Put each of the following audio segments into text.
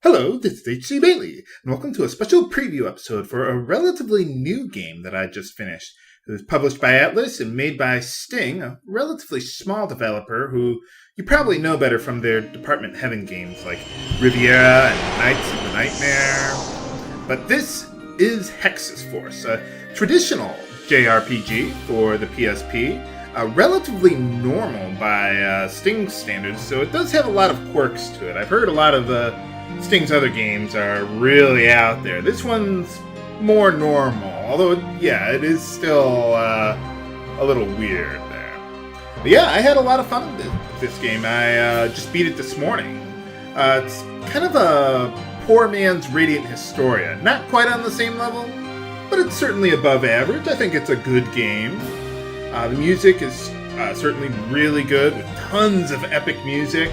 Hello, this is H.C. Bailey, and welcome to a special preview episode for a relatively new game that I just finished. It was published by Atlus and made by Sting, a relatively small developer who you probably know better from their Department Heaven games like Riviera and Knights of the Nightmare. But this is Hexyz Force, a traditional jRPG for the PSP, relatively normal by Sting standards, so it does have a lot of quirks to it. I've heard a lot of Sting's other games are really out there. This one's more normal, although, yeah, it is still a little weird there. But yeah, I had a lot of fun with this game. I just beat it this morning. It's kind of a poor man's Radiant Historia. Not quite on the same level, but it's certainly above average. I think it's a good game. The music is certainly really good, with tons of epic music.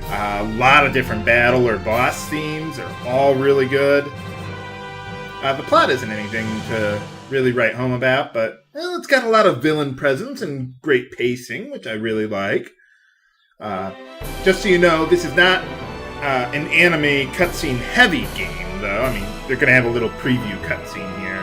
A lot of different battle or boss themes are all really good. The plot isn't anything to really write home about, but it's got a lot of villain presence and great pacing, which I really like. Just so you know, this is not an anime cutscene heavy game, though. I mean, they're going to have a little preview cutscene here.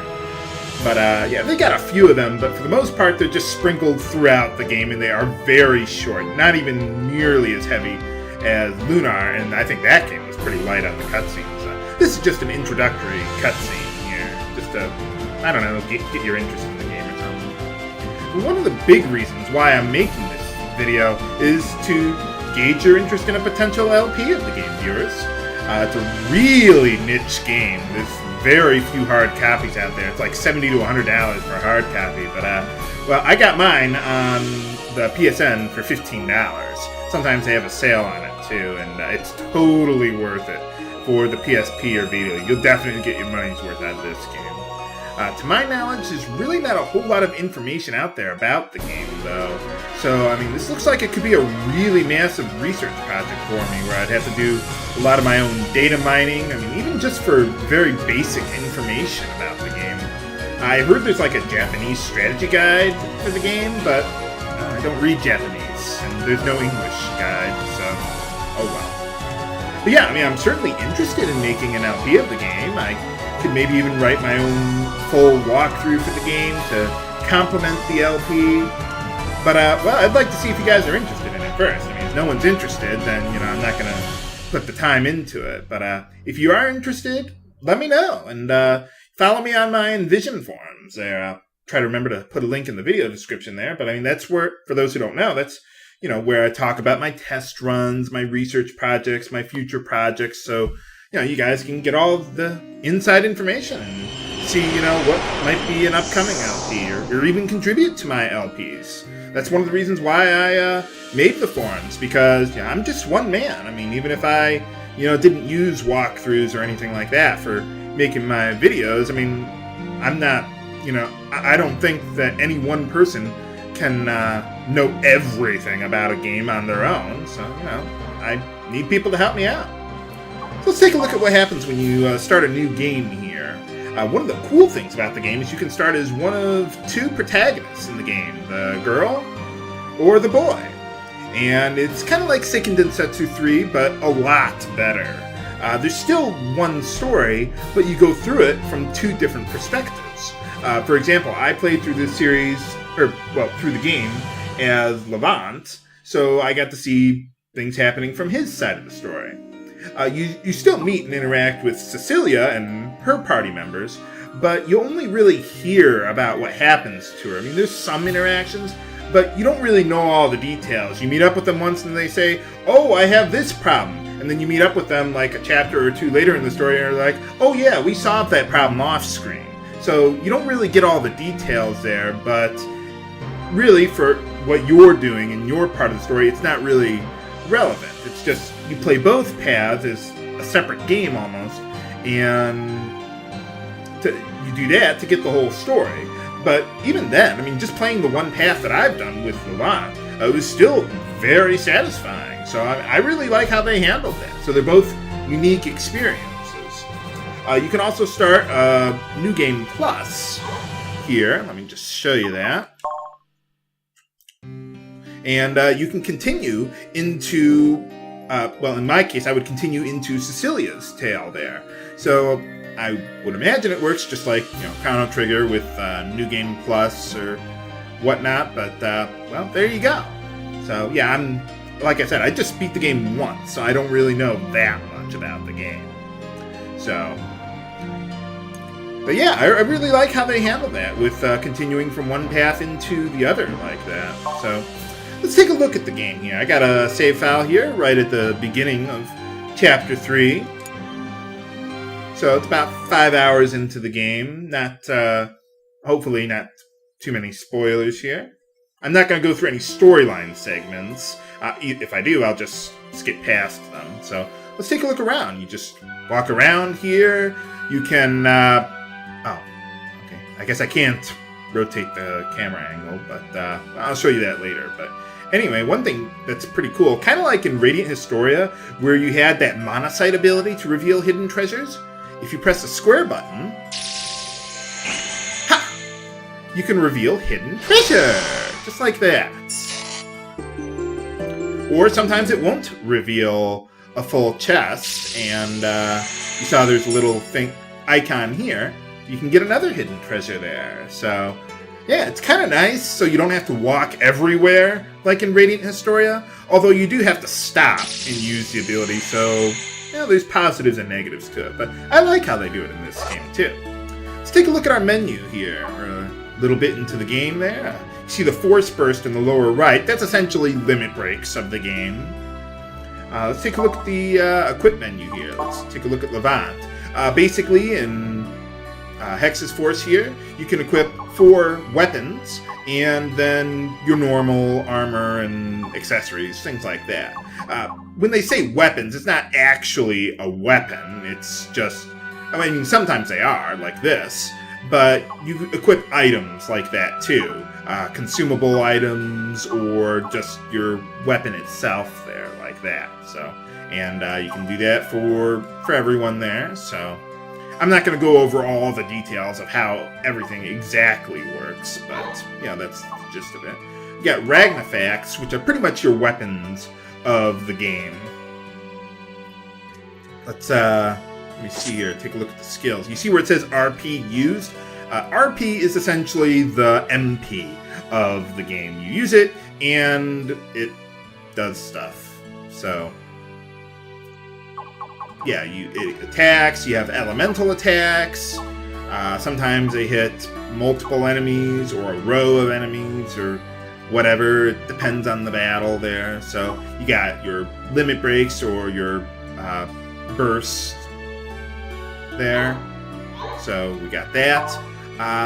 But yeah, they got a few of them, but for the most part, they're just sprinkled throughout the game, and they are very short, not even nearly as heavy as Lunar, and I think that game was pretty light on the cutscenes. This is just an introductory cutscene here, just to, I don't know, get your interest in the game or something. And one of the big reasons why I'm making this video is to gauge your interest in a potential LP of the game, viewers. It's a really niche game. There's very few hard copies out there. It's like $70 to $100 for a hard copy, but well, I got mine on the PSN for $15. Sometimes they have a sale on it too, and it's totally worth it for the PSP or Vita. You'll definitely get your money's worth out of this game. To my knowledge, there's really not a whole lot of information out there about the game, though. So, I mean, this looks like it could be a really massive research project for me, where I'd have to do a lot of my own data mining. I mean, even just for very basic information about the game. I heard there's like a Japanese strategy guide for the game, but I don't read Japanese, and there's no English guide, so oh well. But yeah, I mean, I'm certainly interested in making an LP of the game. I could maybe even write my own full walkthrough for the game to complement the LP. But, well, I'd like to see if you guys are interested in it first. I mean, if no one's interested, then, I'm not going to put the time into it. But if you are interested, let me know. And follow me on my Envision forums there. I'll try to remember to put a link in the video description there. But, I mean, that's where, for those who don't know, that's where I talk about my test runs, my research projects, my future projects. So, you guys can get all of the inside information and see, what might be an upcoming LP or even contribute to my LPs. That's one of the reasons why I made the forums, because I'm just one man. I mean, even if I, didn't use walkthroughs or anything like that for making my videos, I mean, I'm not, I don't think that any one person can know everything about a game on their own. So, I need people to help me out. So let's take a look at what happens when you start a new game here. One of the cool things about the game is you can start as one of two protagonists in the game, the girl or the boy. And it's kind of like Seiken Densetsu 3, but a lot better. There's still one story, but you go through it from two different perspectives. For example, I played through this series, through the game as Levant, so I got to see things happening from his side of the story. You still meet and interact with Cecilia and her party members, but you only really hear about what happens to her. I mean, there's some interactions, but you don't really know all the details. You meet up with them once and they say, oh, I have this problem. And then you meet up with them like a chapter or two later in the story and they're like, oh yeah, we solved that problem off screen. So you don't really get all the details there, but really for what you're doing in your part of the story, it's not really relevant. It's just you play both paths as a separate game almost, and you do that to get the whole story. But even then, I mean, just playing the one path that I've done with Levant, it was still very satisfying. So I really like how they handled that. So they're both unique experiences. You can also start New Game Plus here. Let me just show you that. And you can continue into well, in my case, I would continue into Cecilia's tale there. So I would imagine it works just like, Chrono Trigger with New Game Plus or whatnot. But, well, there you go. So, yeah, like I said, I just beat the game once, so I don't really know that much about the game. So, but yeah, I really like how they handle that with continuing from one path into the other like that. So, let's take a look at the game here. I got a save file here right at the beginning of Chapter 3. So it's about 5 hours into the game. Hopefully not too many spoilers here. I'm not going to go through any storyline segments. If I do, I'll just skip past them. So let's take a look around. You just walk around here. You can... oh, okay. I guess I can't rotate the camera angle, but I'll show you that later. But anyway, one thing that's pretty cool, kind of like in Radiant Historia, where you had that monocyte ability to reveal hidden treasures, if you press the square button, you can reveal hidden treasure, just like that. Or sometimes it won't reveal a full chest, and you saw there's a little icon here. You can get another hidden treasure there. So, yeah, it's kind of nice, so you don't have to walk everywhere like in Radiant Historia, although you do have to stop and use the ability, so there's positives and negatives to it. But I like how they do it in this game, too. Let's take a look at our menu here. Little bit into the game there. You see the force burst in the lower right. That's essentially limit breaks of the game. Let's take a look at the equip menu here. Let's take a look at Levant. Basically, in Hexyz Force here, you can equip 4 weapons and then your normal armor and accessories, things like that. When they say weapons, it's not actually a weapon. It's just, sometimes they are, like this. But you equip items like that too. Consumable items or just your weapon itself there, like that. So, and you can do that for everyone there. So, I'm not going to go over all the details of how everything exactly works, but that's the gist of it. You got Ragnafacts, which are pretty much your weapons of the game. Let me see here, take a look at the skills. You see where it says RP used? RP is essentially the MP of the game. You use it, and it does stuff. So, yeah, it attacks, you have elemental attacks. Sometimes they hit multiple enemies, or a row of enemies, or whatever. It depends on the battle there. So, you got your limit breaks, or your burst there. So we got that.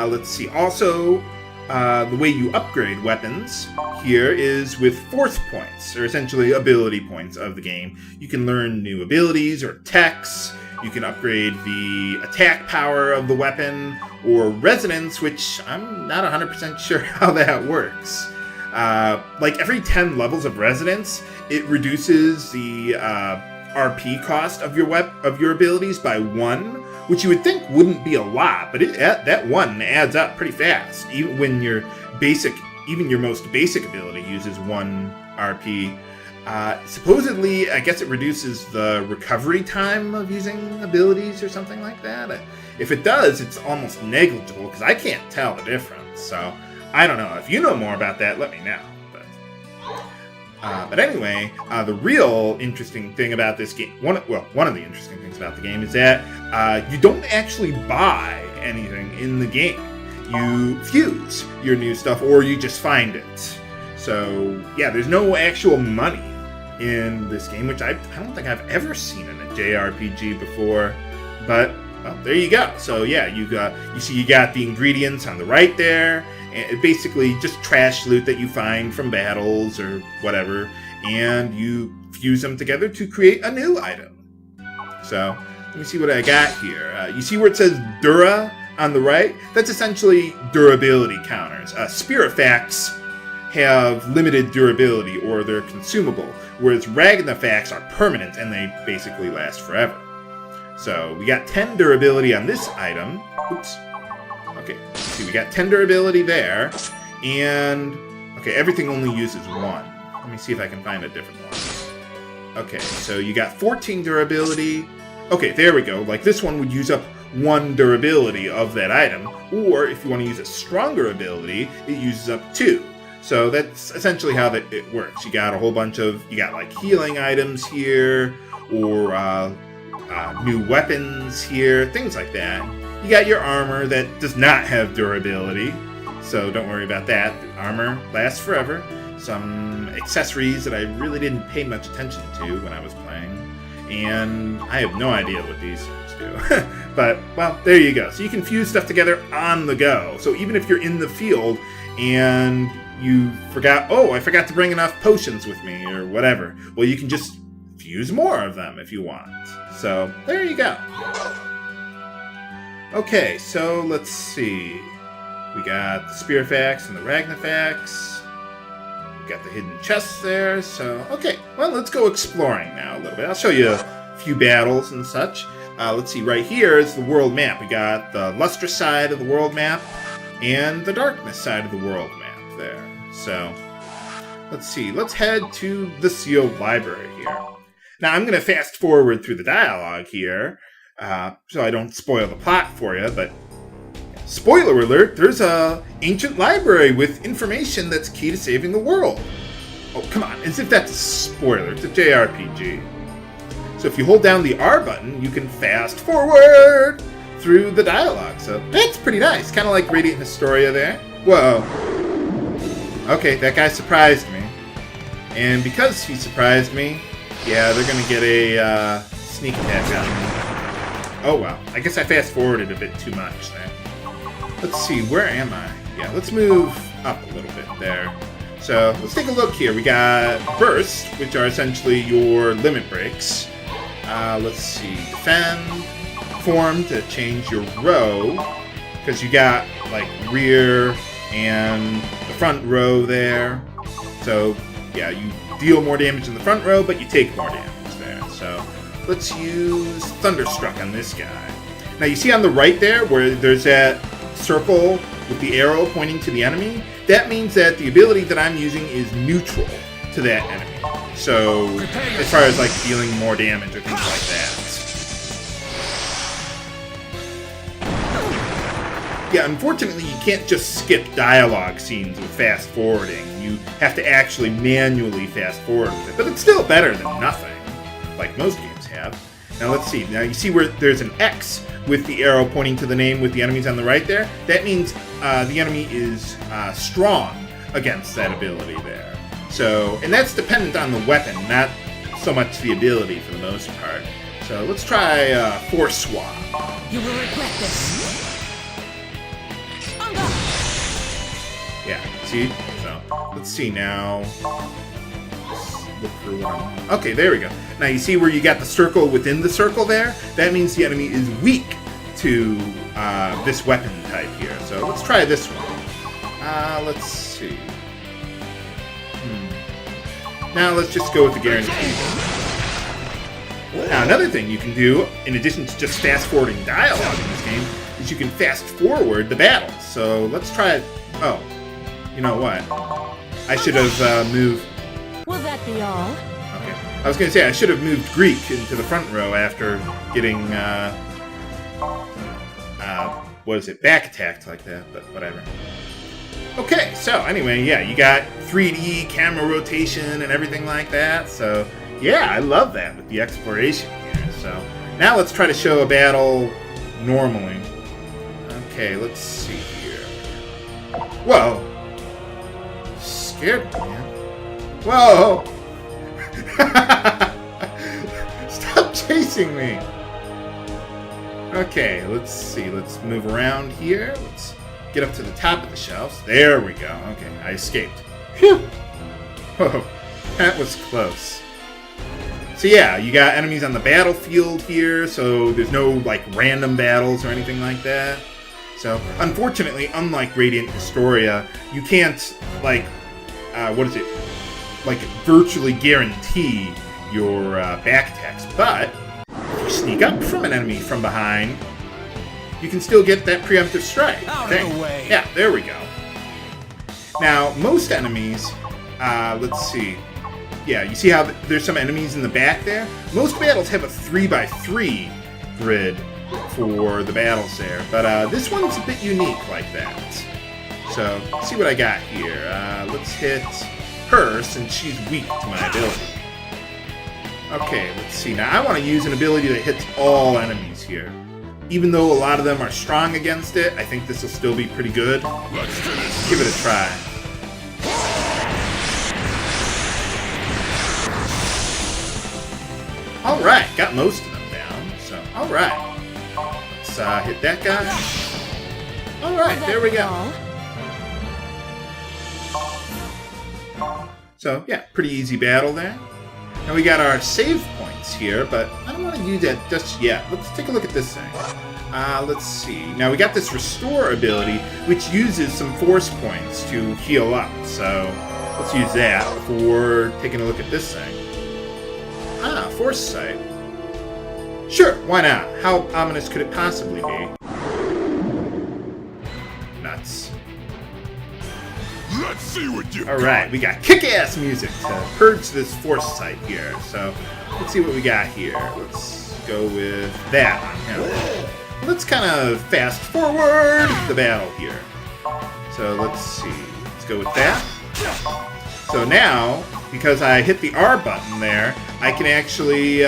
Let's see. Also, the way you upgrade weapons here is with force points, or essentially ability points of the game. You can learn new abilities or techs. You can upgrade the attack power of the weapon, or resonance, which I'm not 100% sure how that works. Like every 10 levels of resonance, it reduces the RP cost of your abilities by 1, which you would think wouldn't be a lot, but that 1 adds up pretty fast. Even when your most basic ability uses 1 RP. Supposedly, I guess it reduces the recovery time of using abilities or something like that. If it does, it's almost negligible, because I can't tell the difference. So, I don't know. If you know more about that, let me know. But anyway, the real interesting thing about this game, one of the interesting things about the game is that you don't actually buy anything in the game. You fuse your new stuff, or you just find it. So, yeah, there's no actual money in this game, which I don't think I've ever seen in a jRPG before. But, well, there you go. So, yeah, you got the ingredients on the right there. And basically just trash loot that you find from battles or whatever, and you fuse them together to create a new item. So, let me see what I got here. You see where it says Dura on the right? That's essentially durability counters. Spiritfacts have limited durability, or they're consumable, whereas Ragnafacts are permanent, and they basically last forever. So, we got 10 durability on this item. Oops. Okay, see, we got 10 durability there, and, okay, everything only uses 1. Let me see if I can find a different one. Okay, so you got 14 durability. Okay, there we go. Like this one would use up 1 durability of that item. Or if you want to use a stronger ability, it uses up 2. So that's essentially how it works. You got a whole bunch of, you got like healing items here, or new weapons here, things like that. You got your armor that does not have durability, so don't worry about that. The armor lasts forever. Some accessories that I really didn't pay much attention to when I was playing, and I have no idea what these things do. But, well, there you go. So you can fuse stuff together on the go. So even if you're in the field and you forgot, oh, I forgot to bring enough potions with me, or whatever, well, you can just fuse more of them if you want. So, there you go. Okay, so let's see. We got the Spearfax and the Ragnafax. We got the hidden chests there, so... Okay, well, let's go exploring now a little bit. I'll show you a few battles and such. Let's see, right here is the world map. We got the lustrous side of the world map and the darkness side of the world map there. So, let's see. Let's head to the sealed library here. Now, I'm going to fast forward through the dialogue here, so I don't spoil the plot for you, but spoiler alert, there's a ancient library with information that's key to saving the world. Oh, come on, as if that's a spoiler. It's a jRPG. So if you hold down the R button, you can fast forward through the dialogue. So that's pretty nice. Kind of like Radiant Historia there. Whoa. Okay, that guy surprised me. And because he surprised me, yeah, they're going to get a sneak attack on me. Oh, well. I guess I fast-forwarded a bit too much there. Let's see, where am I? Yeah, let's move up a little bit there. So, let's take a look here. We got bursts, which are essentially your limit breaks. Let's see, defend, form to change your row, because you got, like, rear and the front row there. So, yeah, you deal more damage in the front row, but you take more damage there. So let's use Thunderstruck on this guy. Now you see on the right there where there's that circle with the arrow pointing to the enemy? That means that the ability that I'm using is neutral to that enemy. So as far as like dealing more damage or things like that. Yeah, unfortunately you can't just skip dialogue scenes with fast forwarding. You have to actually manually fast forward with it, but it's still better than nothing, like most games have. Now let's see. Now you see where there's an X with the arrow pointing to the name with the enemies on the right there? That means the enemy is strong against that ability there. So, and that's dependent on the weapon, not so much the ability for the most part. So let's try Force Swap. You will regret this. Yeah, see? So, let's see now. Let's look for one. Okay, there we go. Now you see where you got the circle within the circle there? That means the enemy is weak to this weapon type here. So let's try this one. Let's see. Now let's just go with the guarantee. Now another thing you can do, in addition to just fast forwarding dialogue in this game, is you can fast forward the battles. So let's try it. Oh. You know what? I should have moved... Will that be all? Okay. I was going to say, I should have moved Greek into the front row after getting, what is it, back attacked like that, but whatever. Okay, so anyway, yeah, you got 3D camera rotation and everything like that, so yeah, I love that with the exploration here. So now let's try to show a battle normally. Okay, let's see here. Whoa! Scared me, man. Whoa! Stop chasing me! Okay, let's see. Let's move around here. Let's get up to the top of the shelves. There we go. Okay, I escaped. Phew! Whoa, that was close. So yeah, you got enemies on the battlefield here, so there's no, like, random battles or anything like that. So, unfortunately, unlike Radiant Historia, you can't, like, like, virtually guarantee your back attacks. But, if you sneak up from an enemy from behind, you can still get that preemptive strike. Out of the way. Yeah, there we go. Now, most enemies, let's see. yeah, you see how there's some enemies in the back there? Most battles have a 3x3 grid for the battles there, but this one's a bit unique like that. So, let's see what I got here. Let's hit her since she's weak to my ability. Okay, let's see. Now, I want to use an ability that hits all enemies here. Even though a lot of them are strong against it, I think this will still be pretty good. Let's give it a try. Alright, got most of them down. So, alright. Let's hit that guy. Alright, there we go. So, yeah, pretty easy battle there. Now we got our save points here, but I don't want to use that just yet. Let's take a look at this thing. Let's see. Now we got this restore ability, which uses some force points to heal up. So let's use that before taking a look at this thing. Force sight. Sure, why not? How ominous could it possibly be? Nuts. Let's see what you Alright, we got kick-ass music to purge this force sight here. So, let's see what we got here. Let's go with that on him. Let's kind of fast forward the battle here. So, let's see. Let's go with that. So now, because I hit the R button there, I can actually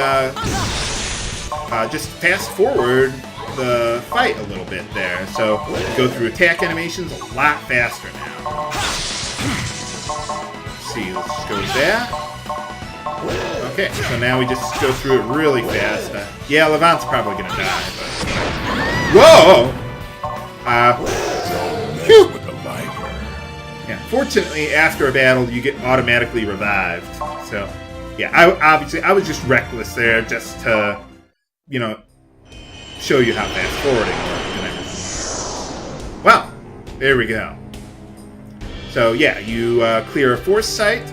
just fast forward the fight a little bit there. So, go through attack animations a lot faster now. Let's see, let's just go with that. Okay, so now we just go through it really fast. Yeah, Levant's probably gonna die, but... Whoa! Phew! Yeah, fortunately, after a battle, you get automatically revived. So, yeah, I was just reckless there just to, you know, show you how fast forwarding worked and everything. Well, there we go. So yeah, you clear a force sight,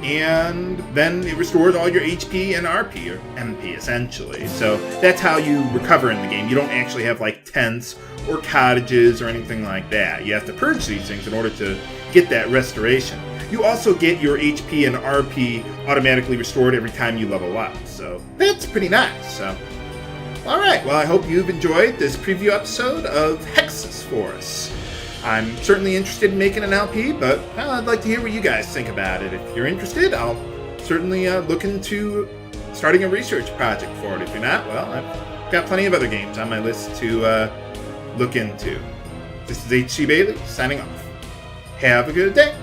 and then it restores all your HP and RP, or MP essentially. So that's how you recover in the game. You don't actually have like tents or cottages or anything like that. You have to purge these things in order to get that restoration. You also get your HP and RP automatically restored every time you level up. So that's pretty nice. So, alright, well I hope you've enjoyed this preview episode of Hexyz Force. I'm certainly interested in making an LP, but well, I'd like to hear what you guys think about it. If you're interested, I'll certainly look into starting a research project for it. If you're not, well, I've got plenty of other games on my list to look into. This is Hexyz Bailey, signing off. Have a good day.